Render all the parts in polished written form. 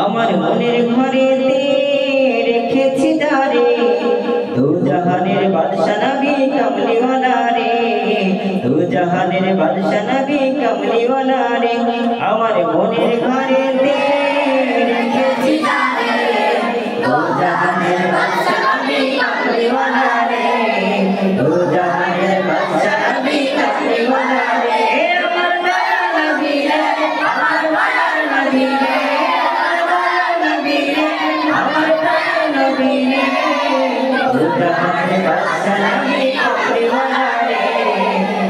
আমার মনের ঘরেতে রেখেছি যারে দু জাহানের বাদশা নবী কামলিওয়ালা রে, দু জাহানের বাদশা নবী কামলিওয়ালা রে। আমার মনের ঘরেতে রেখেছি যারে দু জাহানের বাদশা নবী কামলিওয়ালা রে, দু জাহানের বাদশা নবী কামলিওয়ালা রে। আমার দয়াল নবী রে, আমার দয়াল নবী রে, দু জাহানের বাদশা নবী কামলিওয়ালা রে,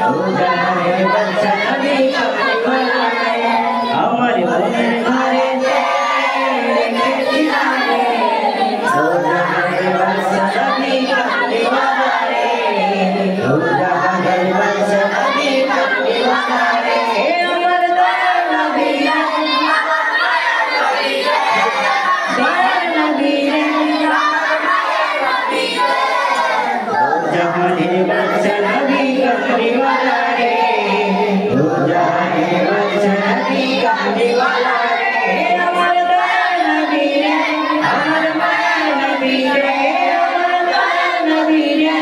দু জাহানের বাদশা নবী কামলিওয়ালা রে। আমার মনের ঘরেতে রেখেছি যারে দু জাহানের বাদশা নবী কামলিওয়ালা রে, দু জাহানের বাদশা নবী কামলিওয়ালা রে। আমার দয়াল নবী রে, আমার দয়াল নবী রে, দয়াল নবী রে, জাহানের বাদশা নবী কামলিওয়ালা রে, দু জাহানের বাদশা নবী কামলিওয়ালা রে। আমার দয়াল নবী রে, আমার মায়ার নবী রে, আমার দয়াল নবী রে,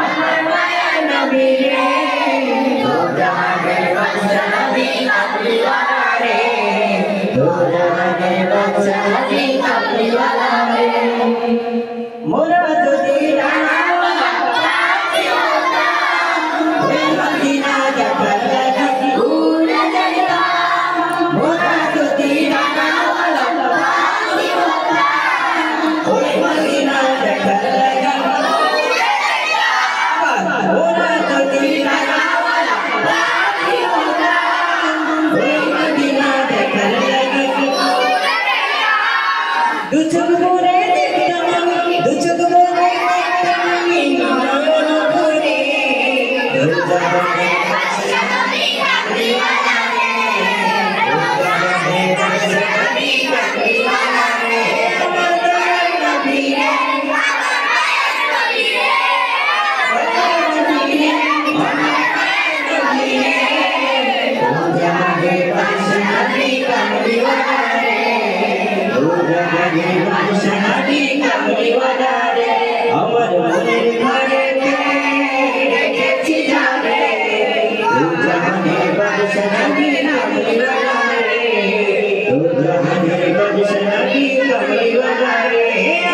আমার মায়ার নবী রে, দু জাহানের বাদশা নবী কামলিওয়ালা রে, দু জাহানের বাদশা নবী কামলিওয়ালা রে। মোরা যদি আমার মনের ঘরেতে রেখেছি যারে দু জাহানের বাদশা নবী কামলিওয়ালা রে, দু জাহানের বাদশা নবী কামলিওয়ালা রে।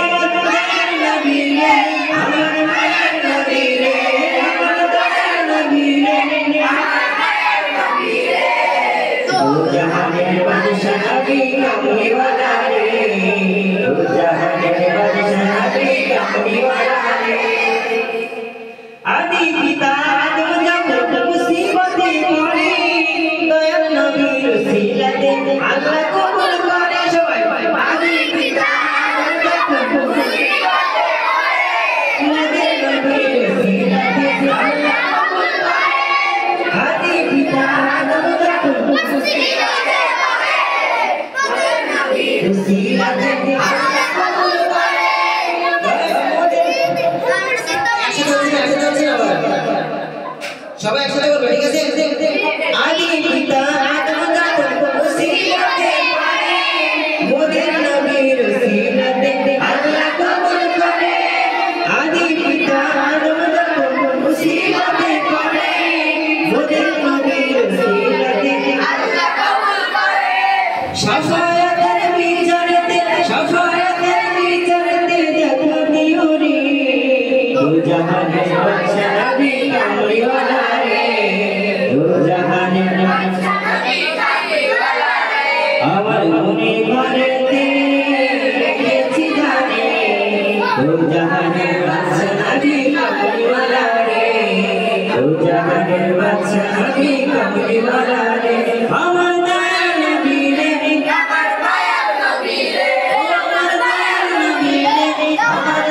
আমার দয়াল নবী রে, আমার মায়ার নবী রে, আমার দয়াল নবী রে, আমার মায়ার নবী রে, দু জাহানের বাদশা নবী কামলিওয়ালা রে, দু জাহানের বাদশা নবী কামলিওয়ালা রে। আদি পিতা আদম যখন মুসিবতে পড়ে দয়াল নবীর উসিলাতে আল্লাহ কবুল করে সবাই। আদি পিতা আদম যখন মুসিবতে পড়ে নবীর উসিলাতে আল্লাহ কবুল করে। আদি পিতা আদম যখন মুসিবতে পড়ে নবীর উসিলাতে আল্লাহ কবুল করে। সবাই একসাথে বলবে, ঠিক আছে? আদি পিতা আদম যখন মুসিবতে পড়ে মোদের নবীর উসিলাতে আল্লাহ কবুল করে। আদি পিতা আদম যখন মুসিবতে পড়ে মোদের নবীর উসিলাতে আল্লাহ কবুল করে। শাফায়াতের বিচারতে শাফায়াতের বিচারতে দেখা দিও রে, দু জাহানের বাদশা নবী কামলিওয়ালা রে, দু জাহানের বাদশা নবী কামলিওয়ালা রে। আমার মনের ঘরেতে রেখেছি যারে দু জাহানের বাদশা নবী কামলিওয়ালা রে, দু জাহানের বাদশা নবী কামলিওয়ালা রে। আমার দয়াল নবী রে, আমার দয়াল নবী রে, আমার দয়াল নবী রে, আমার